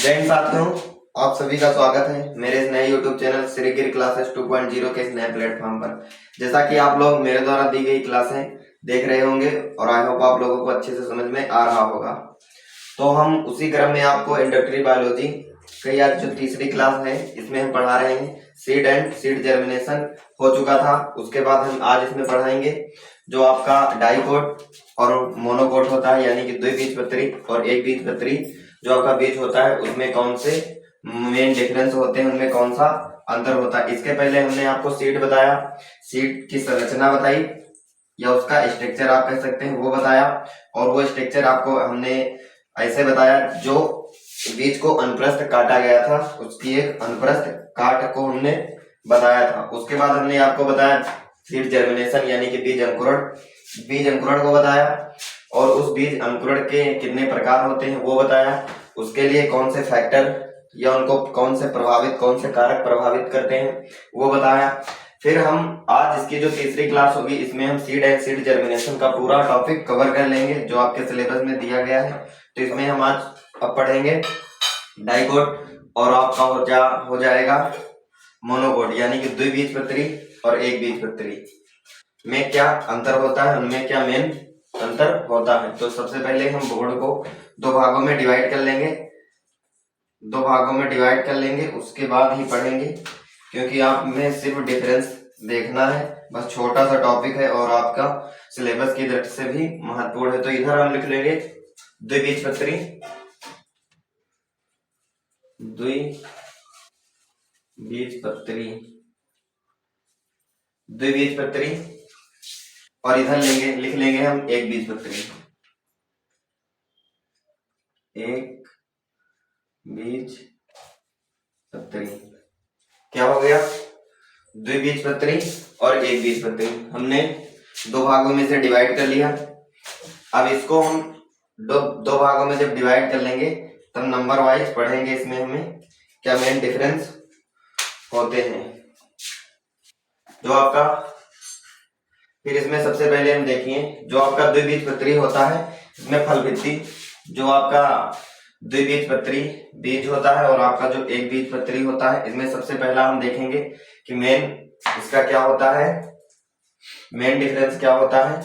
जय हिंद साथियों, आप सभी का स्वागत है मेरे इस नए YouTube चैनल श्री गिर क्लासेस 2.0 के इस नए प्लेटफॉर्म पर। जैसा कि आप लोग मेरे द्वारा दी गई क्लासें देख रहे होंगे और आई होप आप लोगों को अच्छे से समझ में आ रहा होगा। तो हम उसी क्रम में आपको इंडक्टरी बायोलॉजी की आज जो तीसरी क्लास है इसमें हम पढ़ा रहे हैं। सीड एंड सीड जर्मिनेशन हो चुका था, उसके बाद हम आज इसमें पढ़ाएंगे जो आपका डाइकोट और मोनोकोट होता है, यानी कि द्विबीजपत्री और एक बीजपत्री जो आपका बीज होता है उसमें कौन से मेन डिफरेंस होते हैं, उनमें कौन सा अंतर होता है। इसके पहले हमने आपको सीड बताया, सीड की संरचना बताई या उसका स्ट्रक्चर आप कह सकते हैं वो बताया, और वो स्ट्रक्चर आपको हमने ऐसे बताया जो बीज को अनुप्रस्थ काटा गया था उसकी एक अनुप्रस्थ काट को हमने बताया था। उसके बाद हमने आपको बताया सीड जर्मिनेशन यानी कि बीज अंकुरण को बताया, और उस बीज अंकुरण के कितने प्रकार होते हैं वो बताया। उसके लिए कौन से फैक्टर या उनको कौन से कारक प्रभावित करते हैं वो बताया। फिर हम आज इसकी जो तीसरी क्लास होगी इसमें हम सीड एंड सीड जर्मिनेशन का पूरा टॉपिक कवर कर लेंगे जो आपके सिलेबस में दिया गया है। तो इसमें हम आज अब पढ़ेंगे डाइकोट और आपका हो जाएगा मोनोकोट, यानी कि द्विबीजपत्री और एक बीजपत्री में क्या अंतर होता है, उनमें क्या मेन अंतर होता है। तो सबसे पहले हम बोर्ड को दो भागों में डिवाइड कर लेंगे, उसके बाद ही पढ़ेंगे, क्योंकि आप में सिर्फ डिफरेंस देखना है, बस छोटा सा टॉपिक है और आपका सिलेबस की दृष्टि से भी महत्वपूर्ण है। तो इधर हम लिख लेंगे द्विबीजपत्री द्विबीजपत्री और इधर लिख लेंगे हम एक बीजपत्री क्या हो गया, द्विबीजपत्री और एक बीजपत्री हमने दो भागों में से डिवाइड कर लिया। अब इसको हम दो भागों में जब डिवाइड कर लेंगे तब नंबर वाइज पढ़ेंगे इसमें हमें क्या मेन डिफरेंस होते हैं जो आपका। फिर इसमें सबसे पहले हम देखिए जो आपका द्विबीजपत्री होता है इसमें फल भित्ति जो आपका द्विबीजपत्री बीज होता है और आपका जो एक बीजपत्री होता है इसमें सबसे पहला हम देखेंगे कि मेन इसका क्या होता है, मेन डिफरेंस क्या होता है।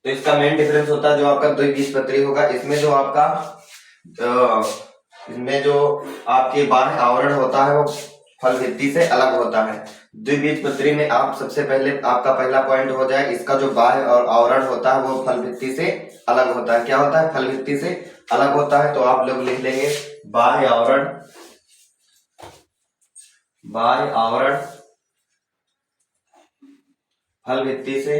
तो इसका मेन डिफरेंस होता है जो आपका द्विबीजपत्री होगा इसमें जो आपके बाह्य आवरण होता है वो फल भित्ति से अलग होता है। द्विबीजपत्री में आप सबसे पहले आपका पहला पॉइंट हो जाए, इसका जो बाह्य और आवरण होता है वो फल भित्ति से अलग होता है। क्या होता है, फल भित्ति से अलग होता है। तो आप लोग लिख लेंगे बाह्य आवरण फल भित्ति से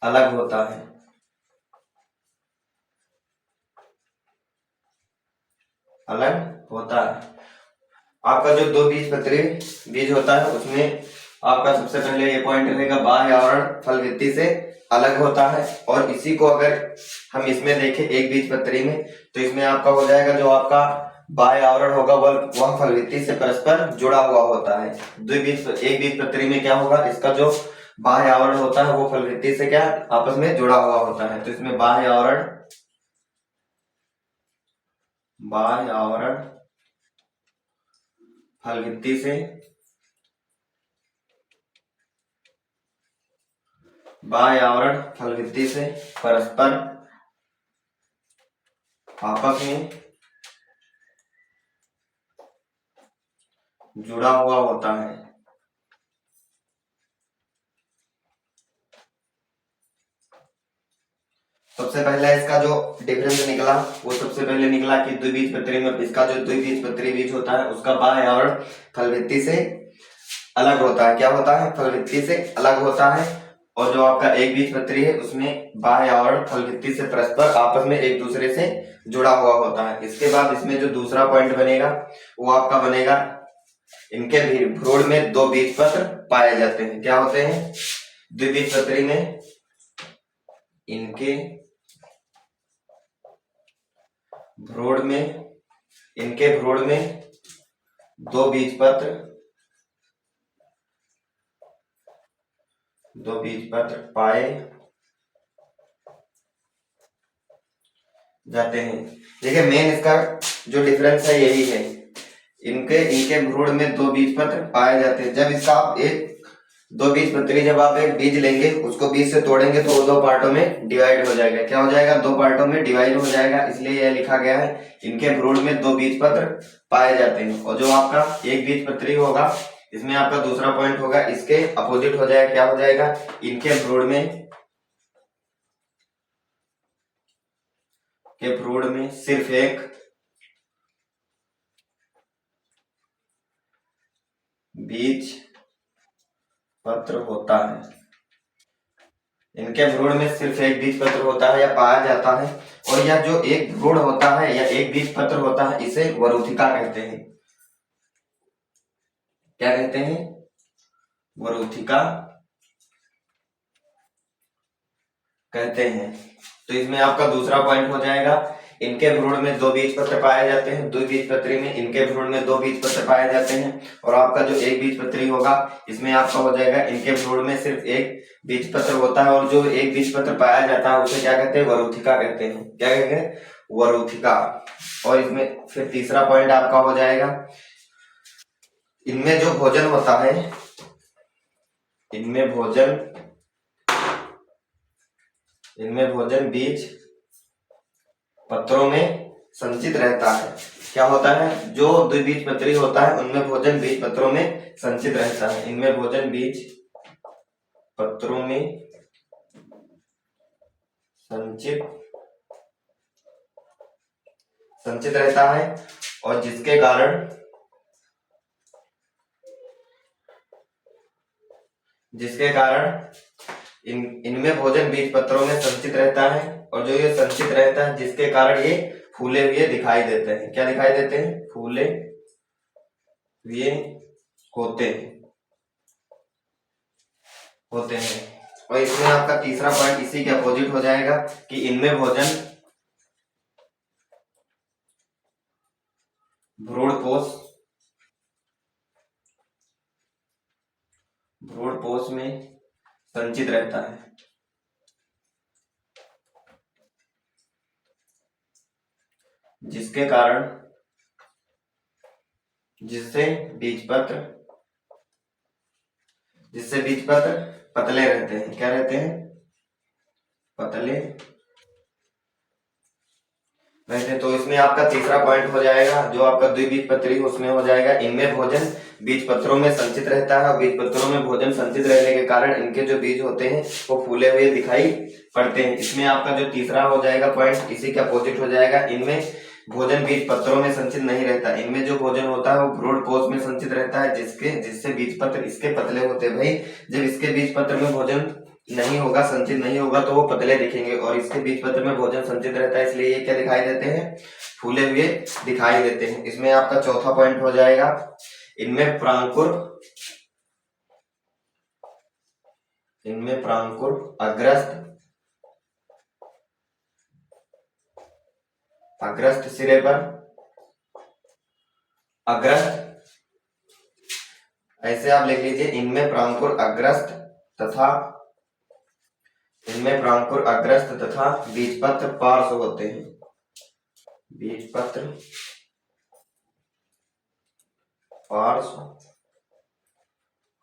अलग होता है। आपका जो दो बीजपत्री बीज होता है उसमें आपका सबसे पहले ये पॉइंट रहेगा बाह्य आवरण फल भित्ति से अलग होता है, और इसी को अगर हम इसमें देखें एक बीजपत्री में तो इसमें आपका हो जाएगा जो आपका बाह्य आवरण होगा वह फल भित्ति से परस्पर जुड़ा हुआ होता है। एक बीजपत्री में क्या होगा, इसका जो बाह्य आवरण होता है वो फल भित्ति से क्या आपस में जुड़ा हुआ होता है। तो इसमें बाह्य आवरण फल भित्ति से परस्पर आपस में जुड़ा हुआ होता है। सबसे पहला इसका जो डिफरेंस निकला वो सबसे पहले निकला कि द्विबीजपत्री में इसका जो द्विबीजपत्री बीज होता है उसका बाह्य आवरण फल भित्ति से अलग होता है। क्या होता है, फल भित्ति से अलग होता है। और जो आपका एक बीजपत्री है उसमें बाह्य आवरण फल भित्ति से परस्पर आपस में एक दूसरे से जुड़ा हुआ होता है। इसके बाद इसमें जो दूसरा पॉइंट बनेगा वो आपका बनेगा इनके भ्रूण में दो बीजपत्र पाए जाते हैं। क्या होते हैं, द्विबीजपत्री में इनके भ्रूण में दो बीजपत्र दो बीज पत्र पाए जाते हैं। देखिए मेन इसका जो डिफरेंस है यही है, इनके इनके भ्रूण में दो बीज पत्र पाए जाते हैं। जब इसका आप एक दो बीज पत्री, जब आप एक बीज लेंगे उसको बीज से तोड़ेंगे तो वो दो पार्टों में डिवाइड हो जाएगा। क्या हो जाएगा? दो पार्टों में डिवाइड हो जाएगा। इसलिए यह लिखा गया है इनके भ्रूण में दो बीज पत्र पाए जाते हैं। और जो आपका एक बीज पत्री होगा, इसमें आपका दूसरा पॉइंट होगा, इसके अपोजिट हो जाएगा। क्या हो जाएगा? इनके भ्रूण में सिर्फ एक बीज पत्र होता है। इनके भ्रूण में सिर्फ एक बीज पत्र होता है या पाया जाता है। और यह जो एक भ्रूण होता है या एक बीज पत्र होता है, इसे वरूथिका कहते हैं। क्या कहते हैं? वरूथिका कहते हैं। तो इसमें आपका दूसरा पॉइंट हो जाएगा, इनके भ्रूण में दो बीज पत्र पाए जाते हैं। दो बीज पत्री में इनके भ्रूण में दो बीज पत्र पाए जाते हैं। और आपका जो एक बीज पत्री होगा, इसमें आपका हो जाएगा इनके भ्रूण में सिर्फ एक बीज पत्र होता है। और जो एक बीज पत्र पाया जाता है उसे क्या कहते हैं? वरूथिका कहते हैं। क्या कहते हैं? वरूथिका। और इसमें फिर तीसरा पॉइंट आपका हो जाएगा, इनमें जो भोजन होता है, इनमें भोजन बीज पत्रों में संचित रहता है। क्या होता है? जो द्विबीजपत्री होता है उनमें भोजन बीज पत्रों में संचित रहता है। इनमें भोजन बीज पत्रों में संचित रहता है। और जिसके कारण इनमें भोजन बीज पत्रों में संचित रहता है। और जो ये संचित रहता है, जिसके कारण ये फूले हुए दिखाई देते हैं। क्या दिखाई देते हैं? फूले हुए होते हैं। और इसमें आपका तीसरा पॉइंट इसी के अपोजिट हो जाएगा कि इनमें भोजन भ्रूणपोष में संचित रहता है। जिससे बीज पत्र पतले रहते हैं। क्या रहते हैं? पतले रहते हैं। तो इसमें आपका तीसरा पॉइंट हो जाएगा, जो आपका द्विबीजपत्री उसमें हो जाएगा, इनमें भोजन बीज पत्रों में संचित रहता है। और बीज पत्रों में भोजन संचित रहने के कारण इनके जो बीज होते हैं वो फूले हुए दिखाई पड़ते हैं। इसमें आपका जो तीसरा हो जाएगा पॉइंट, इसी के अपोजिट हो जाएगा, इनमें भोजन बीज पत्रों में संचित नहीं रहता। इनमें जो भोजन होता है वो भ्रूणपोष में संचित रहता है, जिससे बीज पत्र इसके पतले होते हैं। भाई जब इसके बीज पत्र में भोजन नहीं होगा, संचित नहीं होगा, तो वो पतले दिखेंगे। और इसके बीज पत्र में भोजन संचित रहता है, इसलिए ये क्या दिखाई देते हैं? फूले हुए दिखाई देते हैं। इसमें आपका चौथा पॉइंट हो जाएगा, इनमें प्रांकुर अग्रस्त सिरे पर ऐसे आप लिख लीजिए, इनमें प्रांकुर अग्रस्त तथा बीजपत्र पार्श्व होते हैं। बीजपत्र पार्श्व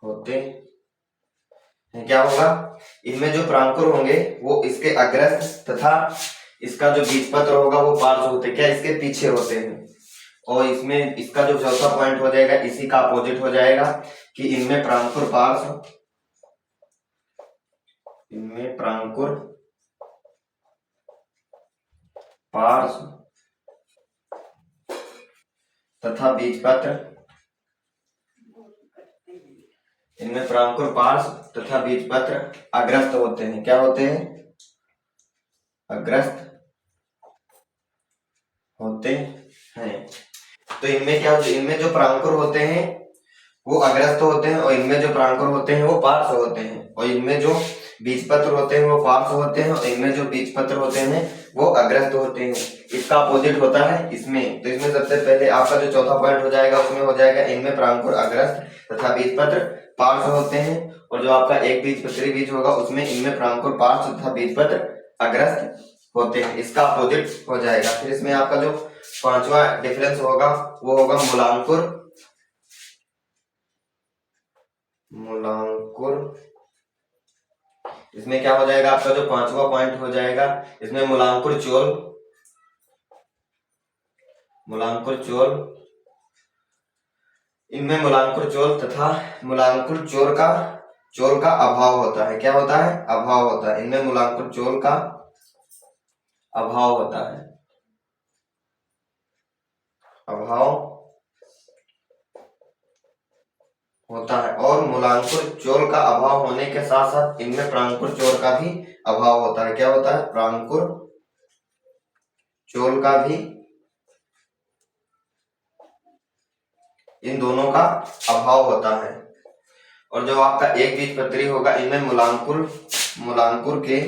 होते हैं। क्या होगा? इनमें जो प्रांकुर होंगे वो इसके अग्रस्त तथा इसका जो बीजपत्र होगा वो पार्श्व होते हैं। क्या? इसके पीछे होते हैं। और इसमें इसका जो चौथा पॉइंट हो जाएगा, इसी का अपोजिट हो जाएगा कि इनमें प्रांकुर पार्श्व तथा बीजपत्र अग्रस्त होते हैं। क्या होते हैं? अग्रस्त होते हैं। तो इनमें क्या होता है? इनमें जो प्रांकुर होते हैं वो अग्रस्त होते हैं, और इनमें जो प्रांकुर होते हैं वो पार्श्व होते हैं। और इनमें जो बीजपत्र होते हैं वो पार्श्व होते हैं, और इनमें जो बीजपत्र होते हैं वो अग्रस्त होते हैं। इसका अपोजिट होता है इसमें। तो इसमें सबसे पहले आपका जो चौथा पॉइंट हो जाएगा उसमें हो जाएगा, इनमें प्रांकुर अग्रस्त तथा बीजपत्र पार्श्व होते हैं, और जो आपका एक बीजपत्री बीज होगा उसमें इनमें प्रांकुर पार्श्व तथा बीजपत्र अग्रस्त होते हैं। इसका अपोजिट हो जाएगा। फिर इसमें आपका जो पांचवा डिफरेंस होगा वो होगा मूलांकुर। मूलांकुर इसमें क्या हो जाएगा, आपका जो पांचवा पॉइंट हो जाएगा, इसमें मूलांकुर चोल। मूलांकुर चोल, इनमें मूलांकुर चोल तथा मूलांकुर चोल का अभाव होता है। क्या होता है? अभाव होता है। इनमें मूलांकुर चोल का अभाव होता है। अभाव होता है। और मूलांकुर चोल का अभाव होने के साथ साथ इनमें प्रांकुर चोल का भी अभाव होता है। क्या होता है? प्रांकुर चोल का भी, इन दोनों का अभाव होता है। और जो आपका एक बीजपत्री होगा इनमें मूलांकुर के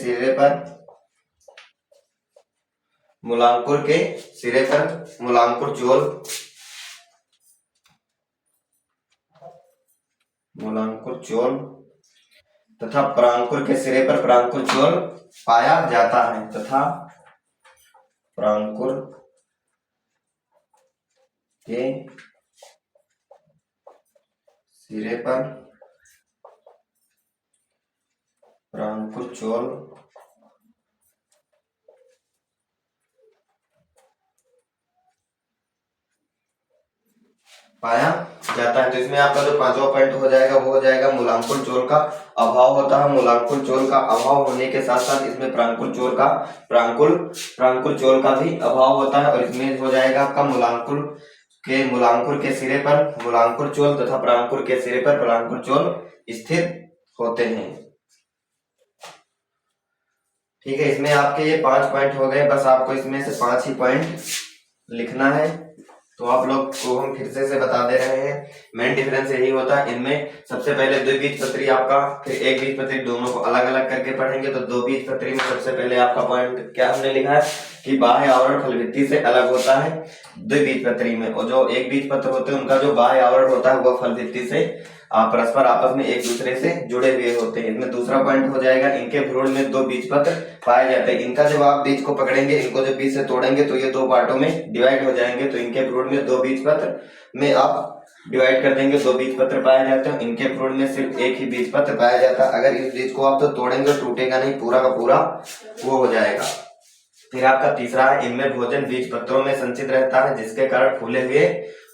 सिरे पर मूलांकुर चोल तथा प्रांकुर के सिरे पर प्रांकुर चोल पाया जाता है। तथा प्रांकुर के सिरे पर प्रांकुर चोल पाया जाता है। तो इसमें आपका जो पांचवा पॉइंट हो जाएगा वो हो जाएगा मूलांकुर चोल का अभाव होता है। मूलांकुर चोल का अभाव होने के साथ साथ इसमें प्रांकुर चोल का भी अभाव होता है। और इसमें हो जाएगा आपका मूलांकुर के सिरे पर मूलांकुर चोल तथा प्रांकुर के सिरे पर प्रांकुर चोल स्थित होते हैं। ठीक है, इसमें आपके ये 5 पॉइंट हो गए। बस आपको इसमें से 5 ही पॉइंट लिखना है। तो आप लोग को हम फिर से बता दे रहे हैं, मेन डिफरेंस यही होता है। इनमें सबसे पहले द्विबीजपत्री आपका, फिर एक बीजपत्री, दोनों को अलग अलग करके पढ़ेंगे। तो दो बीजपत्री में सबसे पहले आपका पॉइंट क्या हमने लिखा है कि बाह्य आवरण फलभित्ति से अलग होता है द्विबीजपत्री में, और जो एक बीजपत्र होते हैं उनका जो बाह्य आवरण होता है वो फलभित्ति से परस्पर आपस में एक दूसरे से जुड़े हुए होते हैं। इसमें दूसरा पॉइंट हो जाएगा, इनके भ्रूण में दो बीजपत्र पाए जाते हैं। इनका जब आप बीज को पकड़ेंगे, इनको जब बीज से तोड़ेंगे तो ये दो पार्टों में डिवाइड हो जाएंगे। तो इनके भ्रूण में दो बीजपत्र में आप डिवाइड कर देंगे, दो बीजपत्र पाए जाते हैं। इनके भ्रूण में सिर्फ एक ही बीजपत्र पाया जाता है। अगर इस बीज को आप तो तोड़ेंगे टूटेगा नहीं, पूरा का पूरा वो हो जाएगा। फिर आपका तीसरा है, इनमें भोजन बीज पत्रों में संचित रहता है जिसके कारण फूले हुए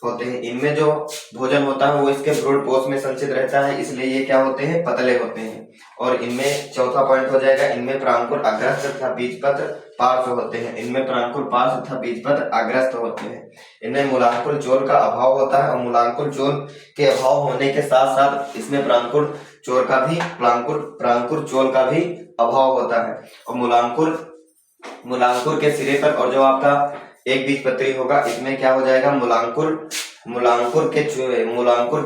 होते हैं। इनमें जो भोजन होता है वो इसके भ्रूणपोष में संचित रहता है, इसलिए ये क्या होते हैं? पतले होते हैं। और इनमें चौथा पॉइंट हो जाएगा, इनमें प्रांकुर अग्रस्त तथा बीजपत्र पार्श्व होते हैं। इनमें प्रांकुर पार्श्व तथा बीजपत्र अग्रस्त होते हैं। इनमें मूलांकुर चोल का अभाव होता है, और मूलांकुर चोल के अभाव होने के साथ साथ इसमें प्रांकुर चोल का भी अभाव होता है। और मूलांकुर के सिरे पर, और जो आपका एक बीजपत्री होगा इसमें क्या हो जाएगा, मूलांकुर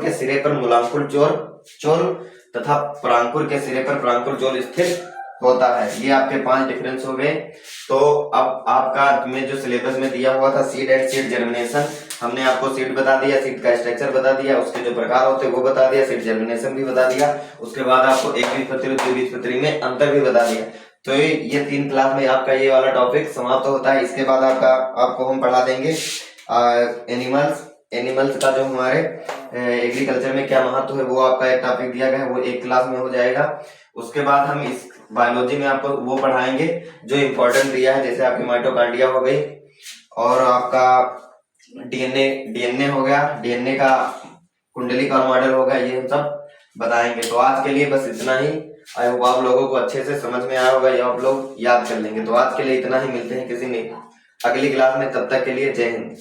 के सिरे पर मूलांकुर चोल तथा प्रांकुर के सिरे पर प्रांकुर चोल स्थित होता है। ये आपके 5 डिफरेंस हो गए। तो अब आपका में जो सिलेबस में दिया हुआ था सीड एंड सीड जर्मिनेशन, हमने आपको सीड बता दिया, सीड का स्ट्रक्चर बता दिया, उसके जो प्रकार होते हैं वो बता दिया, सीड जर्मिनेशन भी बता दिया। उसके बाद आपको एक बीजपत्री और द्विबीजपत्री में अंतर भी बता दिया। तो ये 3 क्लास में आपका ये वाला टॉपिक समाप्त होता है। इसके बाद आपको हम पढ़ा देंगे एनिमल्स का जो हमारे एग्रीकल्चर में क्या महत्व है, वो आपका एक टॉपिक दिया गया है, वो एक क्लास में हो जाएगा। उसके बाद हम इस बायोलॉजी में आपको वो पढ़ाएंगे जो इम्पोर्टेंट दिया है, जैसे आपकी माइटोकॉन्ड्रिया हो गई और आपका डीएनए हो गया, डीएनए का कुंडली का मॉडल हो गया, ये हम सब बताएंगे। तो आज के लिए बस इतना ही। आई होप आप लोगों को अच्छे से समझ में आया होगा, या आप लोग याद कर लेंगे। तो आज के लिए इतना ही, मिलते हैं किसी ने अगली क्लास में, तब तक के लिए जय हिंद।